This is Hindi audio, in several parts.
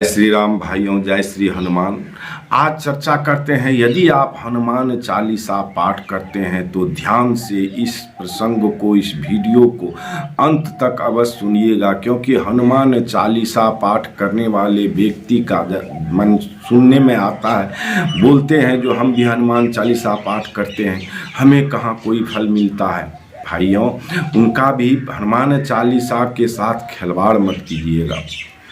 श्री राम भाइयों, जय श्री हनुमान। आज चर्चा करते हैं, यदि आप हनुमान चालीसा पाठ करते हैं तो ध्यान से इस प्रसंग को, इस वीडियो को अंत तक अवश्य सुनिएगा, क्योंकि हनुमान चालीसा पाठ करने वाले व्यक्ति का मन सुनने में आता है। बोलते हैं जो हम भी हनुमान चालीसा पाठ करते हैं, हमें कहाँ कोई फल मिलता है। भाइयों, उनका भी हनुमान चालीसा के साथ खिलवाड़ मत कीजिएगा।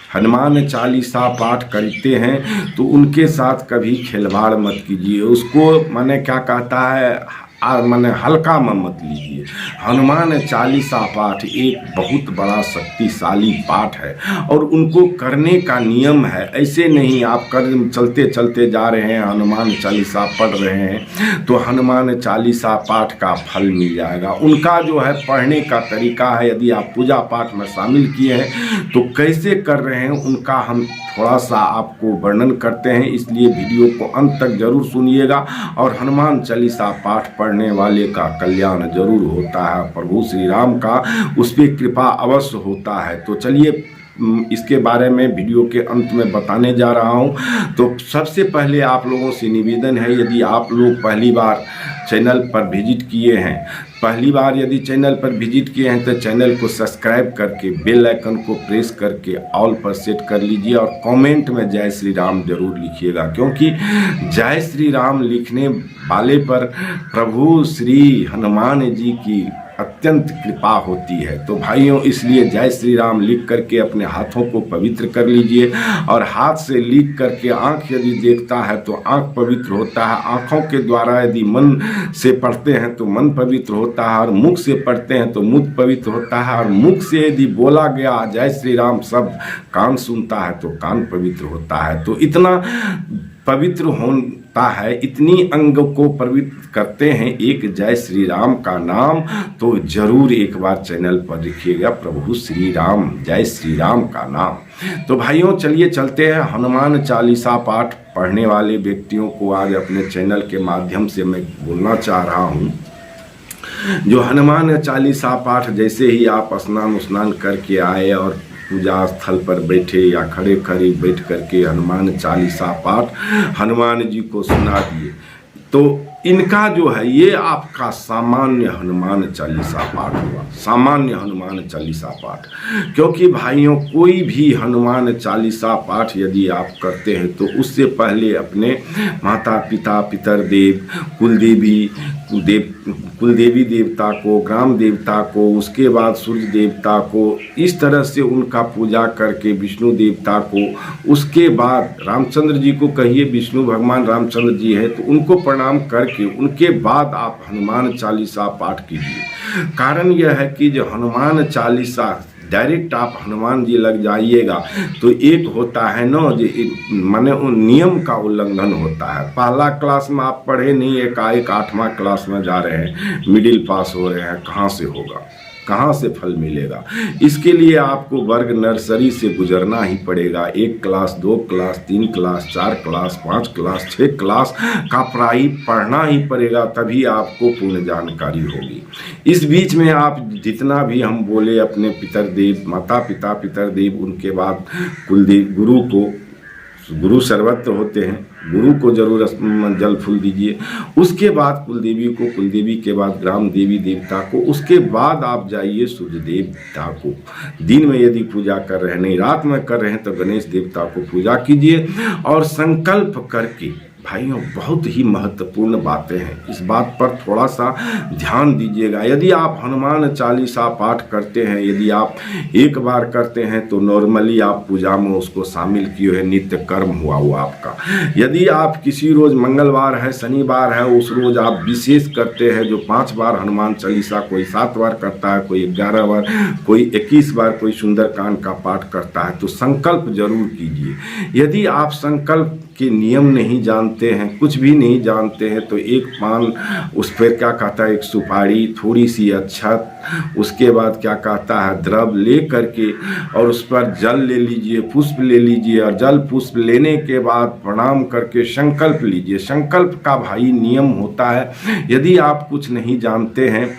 हनुमान चालीसा पाठ करते हैं तो उनके साथ कभी खिलवाड़ मत कीजिए। उसको मैंने क्या कहता है, मैंने हल्का में मत लीजिए। हनुमान चालीसा पाठ एक बहुत बड़ा शक्तिशाली पाठ है और उनको करने का नियम है। ऐसे नहीं आप कर चलते चलते जा रहे हैं, हनुमान चालीसा पढ़ रहे हैं तो हनुमान चालीसा पाठ का फल मिल जाएगा। उनका जो है पढ़ने का तरीका है, यदि आप पूजा पाठ में शामिल किए हैं तो कैसे कर रहे हैं उनका हम थोड़ा सा आपको वर्णन करते हैं, इसलिए वीडियो को अंत तक जरूर सुनिएगा। और हनुमान चालीसा पाठ पढ़ने वाले का कल्याण जरूर होता है, प्रभु श्री राम का उस पर कृपा अवश्य होता है। तो चलिए इसके बारे में वीडियो के अंत में बताने जा रहा हूं। तो सबसे पहले आप लोगों से निवेदन है, यदि आप लोग पहली बार चैनल पर विजिट किए हैं, पहली बार यदि चैनल पर विजिट किए हैं तो चैनल को सब्सक्राइब करके बेल आइकन को प्रेस करके ऑल पर सेट कर लीजिए और कमेंट में जय श्री राम जरूर लिखिएगा, क्योंकि जय श्री राम लिखने वाले पर प्रभु श्री हनुमान जी की अत्यंत कृपा होती है। तो भाइयों, इसलिए जय श्री राम लिख करके अपने हाथों को पवित्र कर लीजिए। और हाथ से लिख करके आँख यदि देखता है तो आँख पवित्र होता है, आँखों के द्वारा यदि मन से पढ़ते हैं तो मन पवित्र होता है, और मुख से पढ़ते हैं तो मुख पवित्र होता है, और मुख से यदि बोला गया जय श्री राम शब्द कान सुनता है तो कान पवित्र होता है। तो इतना पवित्र होता है, इतनी अंग को पवित्र करते हैं एक जय श्री राम का नाम। तो जरूर एक बार चैनल पर लिखिएगा प्रभु श्री राम, जय श्री राम का नाम। तो भाइयों चलिए चलते हैं। हनुमान चालीसा पाठ पढ़ने वाले व्यक्तियों को आज अपने चैनल के माध्यम से मैं बोलना चाह रहा हूँ। जो हनुमान चालीसा पाठ जैसे ही आप स्नान करके आए और पूजा स्थल पर बैठे या खड़े खड़े बैठ करके हनुमान चालीसा पाठ हनुमान जी को सुना दिए, तो इनका जो है ये आपका सामान्य हनुमान चालीसा पाठ हुआ, सामान्य हनुमान चालीसा पाठ। क्योंकि भाइयों, कोई भी हनुमान चालीसा पाठ यदि आप करते हैं तो उससे पहले अपने माता पिता, पितर देव, कुलदेवी देवता को, ग्राम देवता को, उसके बाद सूर्य देवता को, इस तरह से उनका पूजा करके विष्णु देवता को, उसके बाद रामचंद्र जी को कहिए, विष्णु भगवान रामचंद्र जी है तो उनको प्रणाम करके उनके बाद आप हनुमान चालीसा पाठ कीजिए। कारण यह है कि जो हनुमान चालीसा डायरेक्ट आप हनुमान जी लग जाइएगा तो एक होता है ना, जो माने नियम का उल्लंघन होता है। पहला क्लास में आप पढ़े नहीं, एकाएक 8वां क्लास में जा रहे हैं, मिडिल पास हो रहे हैं, कहाँ से होगा, कहाँ से फल मिलेगा। इसके लिए आपको वर्ग नर्सरी से गुजरना ही पड़ेगा। 1 class, 2 class, 3 class, 4 class, 5 class, 6 class का पढ़ाई पढ़ना ही पड़ेगा, तभी आपको पूर्ण जानकारी होगी। इस बीच में आप जितना भी हम बोले अपने पितर देव, माता पिता, पितर देव, उनके बाद कुलदेव, गुरु सर्वत्र होते हैं, गुरु को जरूर जल फूल दीजिए। उसके बाद कुलदेवी को, कुलदेवी के बाद ग्राम देवी देवता को, उसके बाद आप जाइए सूर्य देवता को। दिन में यदि पूजा कर रहे हैं, नहीं रात में कर रहे हैं तो गणेश देवता को पूजा कीजिए। और संकल्प करके भाइयों, बहुत ही महत्वपूर्ण बातें हैं, इस बात पर थोड़ा सा ध्यान दीजिएगा। यदि आप हनुमान चालीसा पाठ करते हैं, यदि आप एक बार करते हैं तो नॉर्मली आप पूजा में उसको शामिल किए हैं, नित्य कर्म हुआ आपका। यदि आप किसी रोज मंगलवार है, शनिवार है, उस रोज आप विशेष करते हैं, जो 5 बार हनुमान चालीसा, कोई 7 बार करता है, कोई 11 बार, कोई 21 बार, कोई सुंदरकांड का पाठ करता है, तो संकल्प जरूर कीजिए। यदि आप संकल्प के नियम नहीं जानते हैं, कुछ भी नहीं जानते हैं, तो एक पान, उस पर क्या कहता है, एक सुपारी, थोड़ी सी अक्षत, उसके बाद क्या कहता है द्रव ले करके और उस पर जल ले लीजिए, पुष्प ले लीजिए, और जल पुष्प लेने के बाद प्रणाम करके संकल्प लीजिए। संकल्प का भाई नियम होता है, यदि आप कुछ नहीं जानते हैं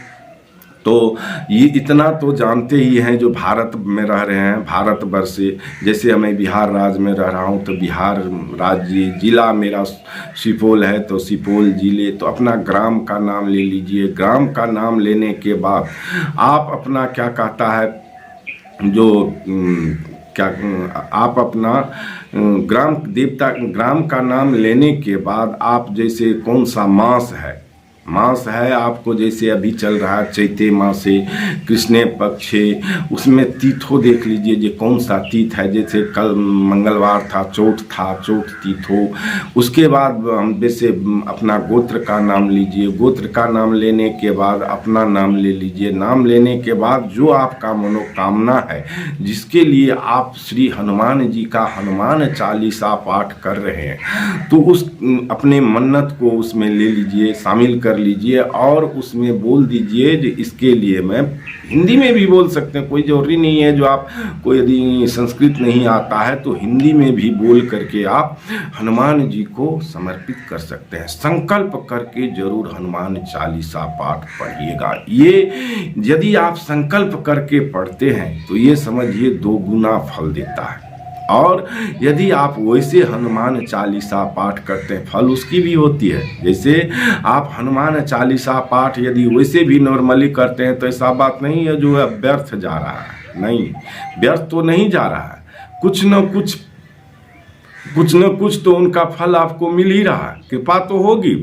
तो ये इतना तो जानते ही हैं जो भारत में रह रहे हैं, भारतवर्ष से। जैसे मैं बिहार राज्य में रह रहा हूँ तो बिहार राज्य जिला मेरा सुपौल है, तो सुपौल जिले, तो अपना ग्राम का नाम ले लीजिए। ग्राम का नाम लेने के बाद आप अपना क्या कहता है जो क्या आप अपना ग्राम देवता, ग्राम का नाम लेने के बाद आप जैसे कौन सा मास है आपको, जैसे अभी चल रहा है चैते मास से कृष्ण पक्ष है, उसमें तीथो देख लीजिए जो कौन सा तीथ है। जैसे कल मंगलवार था, चौथ तीथ हो। उसके बाद हम जैसे अपना गोत्र का नाम लीजिए, गोत्र का नाम लेने के बाद अपना नाम ले लीजिए। नाम लेने के बाद जो आपका मनोकामना है, जिसके लिए आप श्री हनुमान जी का हनुमान चालीसा पाठ कर रहे हैं, तो उस अपने मन्नत को उसमें ले लीजिए, शामिल कर लीजिए और उसमें बोल दीजिए। जो इसके लिए मैं हिंदी में भी बोल सकते हैं, कोई जरूरी नहीं है। जो आप को यदि संस्कृत नहीं आता है तो हिंदी में भी बोल करके आप हनुमान जी को समर्पित कर सकते हैं। संकल्प करके जरूर हनुमान चालीसा पाठ पढ़िएगा। ये यदि आप संकल्प करके पढ़ते हैं तो ये समझिए 2 गुना फल देता है। और यदि आप वैसे हनुमान चालीसा पाठ करते हैं, फल उसकी भी होती है। जैसे आप हनुमान चालीसा पाठ यदि वैसे भी नॉर्मली करते हैं तो ऐसा बात नहीं है जो व्यर्थ जा रहा है। नहीं, व्यर्थ तो नहीं जा रहा है, कुछ न कुछ तो उनका फल आपको मिल ही रहा है, कृपा तो होगी।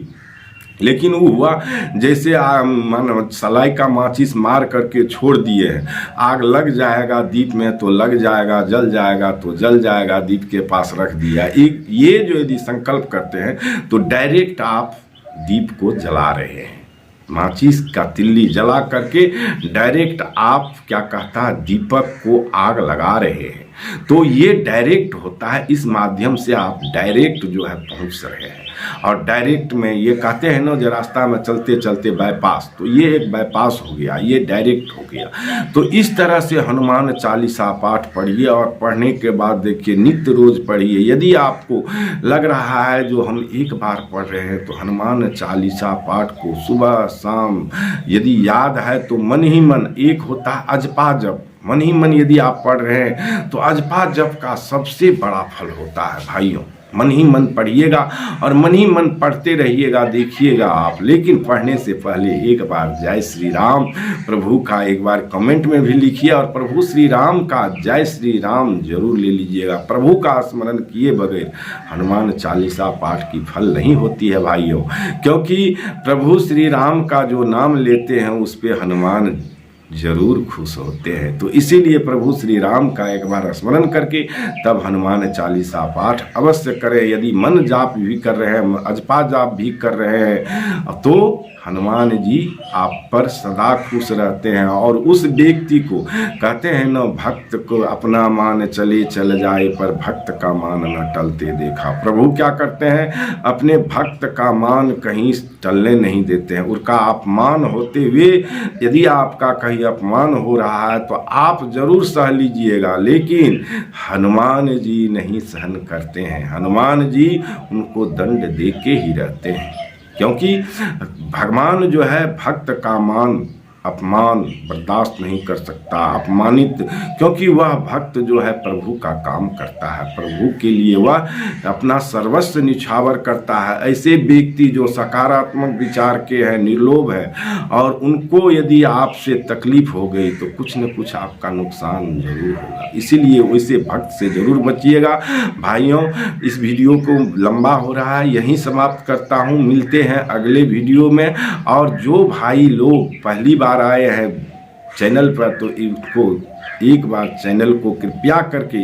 लेकिन वो हुआ जैसे मान सलाई का माचिस मार करके छोड़ दिए हैं, आग लग जाएगा दीप में तो लग जाएगा, जल जाएगा तो जल जाएगा, दीप के पास रख दिया। ये जो यदि संकल्प करते हैं तो डायरेक्ट आप दीप को जला रहे हैं। माचिस का तिल्ली जला करके डायरेक्ट आप क्या कहता है दीपक को आग लगा रहे हैं। तो ये डायरेक्ट होता है, इस माध्यम से आप डायरेक्ट जो है पहुंच रहे हैं। और डायरेक्ट में ये कहते हैं ना जो रास्ता में चलते चलते बाईपास, तो ये एक बाईपास हो गया, ये डायरेक्ट हो गया। तो इस तरह से हनुमान चालीसा पाठ पढ़िए और पढ़ने के बाद देखिए नित्य रोज पढ़िए। यदि आपको लग रहा है जो हम एक बार पढ़ रहे हैं तो हनुमान चालीसा पाठ को सुबह शाम यदि याद है तो मन ही मन, एक होता है अजपा जप, मन ही मन यदि आप पढ़ रहे हैं तो अजपा जप का सबसे बड़ा फल होता है भाइयों। मन ही मन पढ़िएगा और मन ही मन पढ़ते रहिएगा, देखिएगा आप। लेकिन पढ़ने से पहले एक बार जय श्री राम प्रभु का एक बार कमेंट में भी लिखिए और प्रभु श्री राम का जय श्री राम जरूर ले लीजिएगा। प्रभु का स्मरण किए बगैर हनुमान चालीसा पाठ की फल नहीं होती है भाइयों, क्योंकि प्रभु श्री राम का जो नाम लेते हैं उस पे हनुमान जरूर खुश होते हैं। तो इसीलिए प्रभु श्री राम का एक बार स्मरण करके तब हनुमान चालीसा पाठ अवश्य करें। यदि मन जाप भी कर रहे हैं, अजपा जाप भी कर रहे हैं, तो हनुमान जी आप पर सदा खुश रहते हैं। और उस व्यक्ति को कहते हैं न, भक्त को अपना मान चले चल जाए पर भक्त का मान न टलते देखा। प्रभु क्या करते हैं, अपने भक्त का मान कहीं टलने नहीं देते हैं। उनका अपमान होते हुए यदि आपका कहीं अपमान हो रहा है तो आप जरूर सह लीजिएगा, लेकिन हनुमान जी नहीं सहन करते हैं। हनुमान जी उनको दंड दे के ही रहते हैं, क्योंकि भगवान जो है भक्त का मान अपमान बर्दाश्त नहीं कर सकता, अपमानित, क्योंकि वह भक्त जो है प्रभु का काम करता है, प्रभु के लिए वह अपना सर्वस्व निछावर करता है। ऐसे व्यक्ति जो सकारात्मक विचार के हैं, निर्लोभ है, और उनको यदि आपसे तकलीफ हो गई तो कुछ न कुछ आपका नुकसान जरूर होगा। इसीलिए वैसे भक्त से जरूर बचिएगा भाइयों। इस वीडियो को लंबा हो रहा है, यहीं समाप्त करता हूँ। मिलते हैं अगले वीडियो में। और जो भाई लोग पहली बार आए हैं चैनल पर तो इनको एक बार चैनल को कृपया करके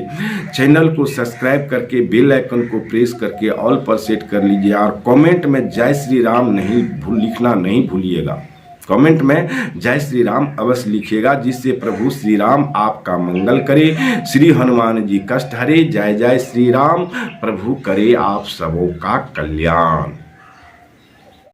चैनल को सब्सक्राइब करके बेल आइकन को प्रेस करके ऑल पर सेट कर लीजिए। और कमेंट में जय श्री राम लिखना नहीं भूलिएगा। कमेंट में जय श्री राम अवश्य लिखिएगा, जिससे प्रभु श्री राम आपका मंगल करे, श्री हनुमान जी कष्ट हरे। जय जय श्री राम, प्रभु करे आप सबों का कल्याण।